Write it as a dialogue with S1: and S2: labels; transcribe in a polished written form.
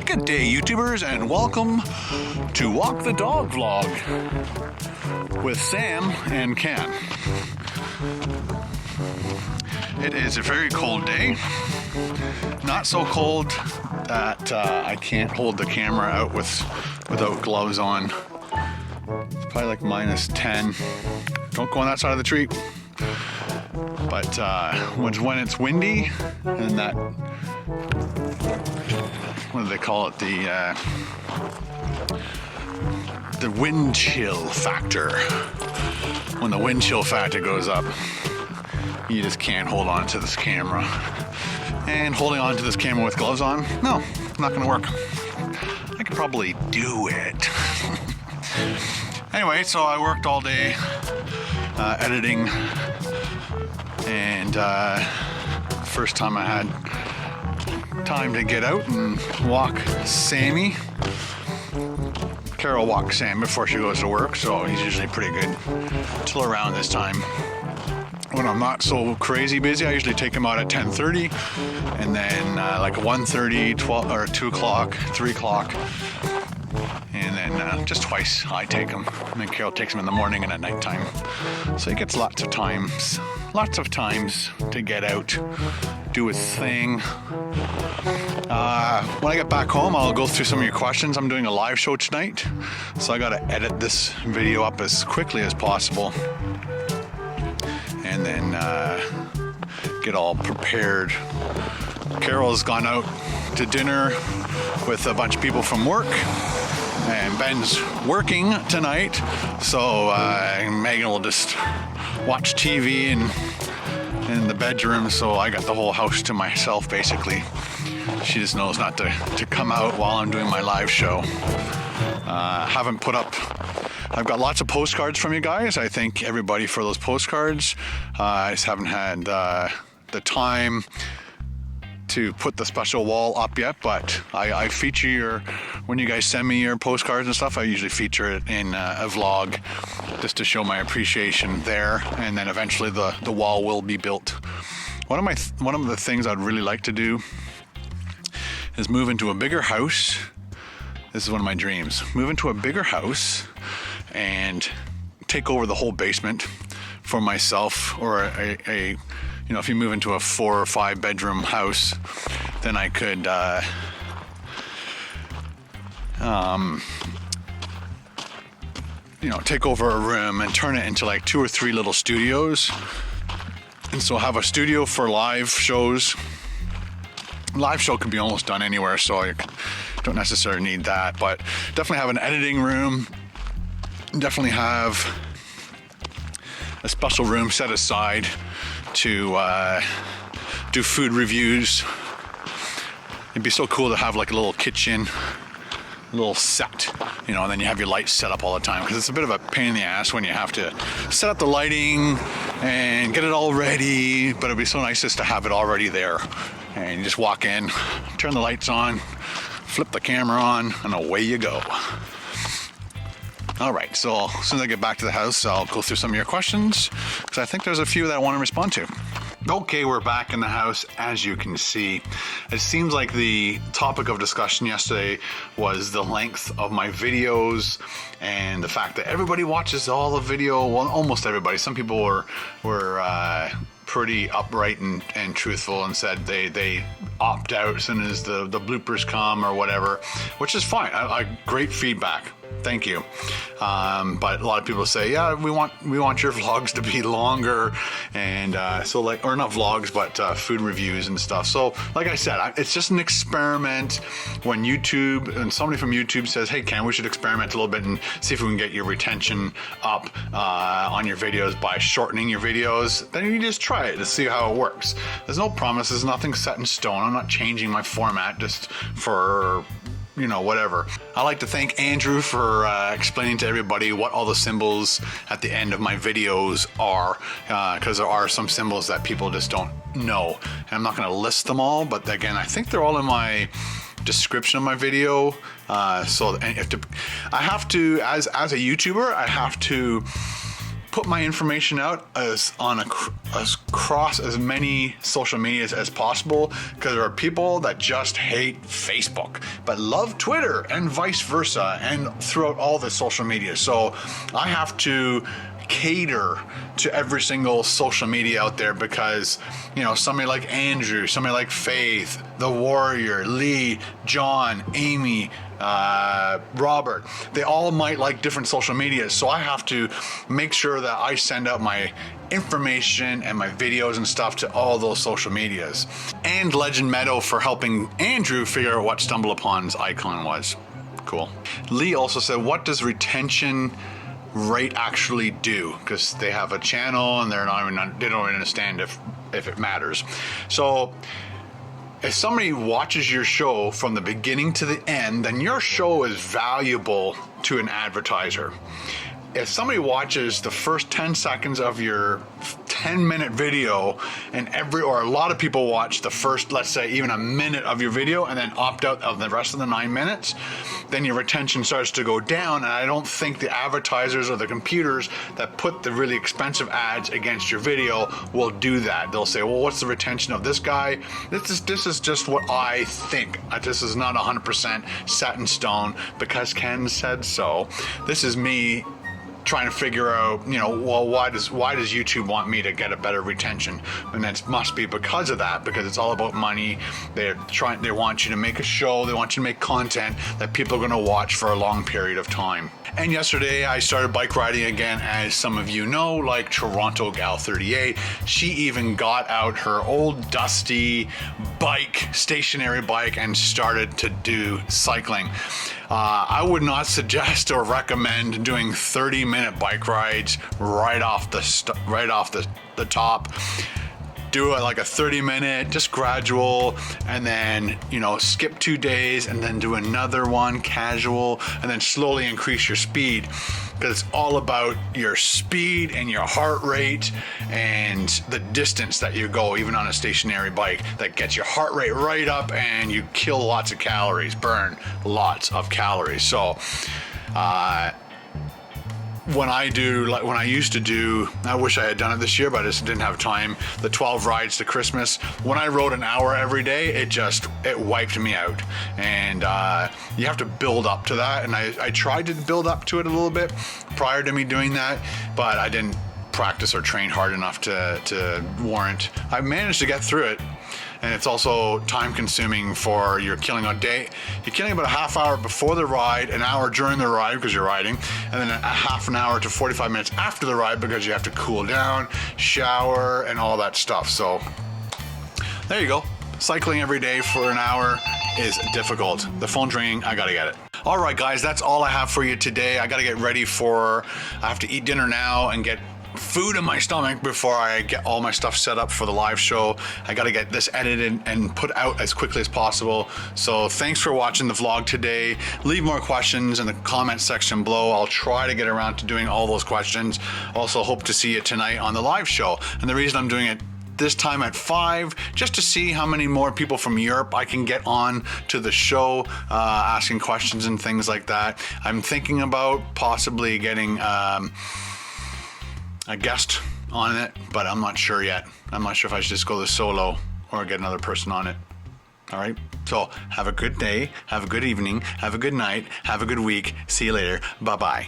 S1: Good day, YouTubers, and welcome to Walk the Dog vlog with Sam and Ken. It is a very cold day. Not so cold that I can't hold the camera out without gloves on. It's probably like -10. Don't go on that side of the tree. But when it's windy and that, what do they call it? The wind chill factor. When the wind chill factor goes up, you just can't hold on to this camera. And holding on to this camera with gloves on, no, not gonna work. I could probably do it. Anyway, so I worked all day editing, and first time I had time to get out and walk Sammy. Carol walks Sam before she goes to work, so he's usually pretty good till around this time. When I'm not so crazy busy, I usually take him out at 10:30, and then like 1:30, 12, or 2 o'clock, 3 o'clock, and then just twice I take him. And then Carol takes him in the morning and at nighttime. So he gets lots of times to get out, do his thing. When I get back home, I'll go through some of your questions. I'm doing a live show tonight, so I gotta edit this video up as quickly as possible, and then get all prepared. Carol's gone out to dinner with a bunch of people from work, and Ben's working tonight, so Megan will just watch TV in the bedroom, so I got the whole house to myself basically. She just knows not to come out while I'm doing my live show. Haven't put up, I've got lots of postcards from you guys. I thank everybody for those postcards. I just haven't had the time to put the special wall up yet, but I feature when you guys send me your postcards and stuff, I usually feature it in a vlog just to show my appreciation there, and then eventually the wall will be built. One of the things I'd really like to do is move into a bigger house. This is one of my dreams. Move into a bigger house and take over the whole basement for myself, or you know, if you move into a 4 or 5 bedroom house, then I could you know, take over a room and turn it into like 2 or 3 little studios. And so have a studio for live shows. Live show can be almost done anywhere, so you don't necessarily need that, but definitely have an editing room. Definitely have a special room set aside to do food reviews. It'd be so cool to have like a little kitchen, a little set, you know, and then you have your lights set up all the time, because it's a bit of a pain in the ass when you have to set up the lighting and get it all ready, but it'd be so nice just to have it already there, and you just walk in, turn the lights on, flip the camera on, and away you go. All right, so as soon as I get back to the house, I'll go through some of your questions, because I think there's a few that I want to respond to. Okay, we're back in the house, as you can see. It seems like the topic of discussion yesterday was the length of my videos and the fact that everybody watches all the video, well, almost everybody. Some people were pretty upright and truthful and said they opt out as soon as the bloopers come or whatever, which is fine. Great feedback. Thank you. But a lot of people say, yeah, we want your vlogs to be longer, and so like, or not vlogs, but food reviews and stuff. So like I said, it's just an experiment. When YouTube and somebody from YouTube says, hey Ken, we should experiment a little bit and see if we can get your retention up on your videos by shortening your videos, then you just try it to see how it works. There's no promises, nothing set in stone. I'm not changing my format just for, you know, whatever. I like to thank Andrew for explaining to everybody what all the symbols at the end of my videos are, because there are some symbols that people just don't know. And I'm not going to list them all, but again, I think they're all in my description of my video. So I have to, as a YouTuber, I have to put my information out across as many social medias as possible, because there are people that just hate Facebook but love Twitter and vice versa, and throughout all the social media. So I have to cater to every single social media out there, because you know, somebody like Andrew, somebody like Faith, the Warrior, Lee, John, Amy, Robert, they all might like different social media. So I have to make sure that I send out my information and my videos and stuff to all those social medias. And Legend Meadow for helping Andrew figure out what StumbleUpon's icon was. Cool. Lee also said, what does retention rate actually do? Because they have a channel and they don't even understand if it matters. So if somebody watches your show from the beginning to the end, then your show is valuable to an advertiser. If somebody watches the first 10 seconds of your 10-minute video, and or a lot of people watch the first, let's say, even a minute of your video and then opt out of the rest of the 9 minutes, then your retention starts to go down. And I don't think the advertisers or the computers that put the really expensive ads against your video will do that. They'll say, well, what's the retention of this guy? This is just what I think. This is not 100% set in stone because Ken said so. This is me trying to figure out, you know, well, why does YouTube want me to get a better retention? And it must be because of that, because it's all about money. They want you to make a show, they want you to make content that people are going to watch for a long period of time. And yesterday I started bike riding again, as some of you know, like Toronto Gal 38. She even got out her old dusty bike, stationary bike, and started to do cycling. I would not suggest or recommend doing 30-minute bike rides right off the top. Do it like a 30-minute, just gradual, and then, you know, skip 2 days and then do another one casual, and then slowly increase your speed, because it's all about your speed and your heart rate and the distance that you go, even on a stationary bike, that gets your heart rate right up and you kill lots of calories, burn lots of calories. So when I used to do, I wish I had done it this year, but I just didn't have time, the 12 rides to Christmas, when I rode an hour every day, it wiped me out. And you have to build up to that. And I tried to build up to it a little bit prior to me doing that, but I didn't practice or train hard enough to warrant. I managed to get through it. And it's also time consuming for you're killing about a half hour before the ride, an hour during the ride because you're riding, and then a half an hour to 45 minutes after the ride because you have to cool down, shower, and all that stuff. So there you go. Cycling every day for an hour is difficult. The phone's ringing, I gotta get it. All right, guys, that's all I have for you today. I gotta get ready I have to eat dinner now and get food in my stomach before I get all my stuff set up for the live show. I got to get this edited and put out as quickly as possible. So thanks for watching the vlog today. Leave more questions in the comment section below. I'll try to get around to doing all those questions. Also hope to see you tonight on the live show. And the reason I'm doing it this time at 5, just to see how many more people from Europe I can get on to the show, asking questions and things like that. I'm thinking about possibly getting a guest on it, but I'm not sure yet. I'm not sure if I should just go this solo or get another person on it. All right, so have a good day, have a good evening, have a good night, have a good week. See you later. Bye-bye.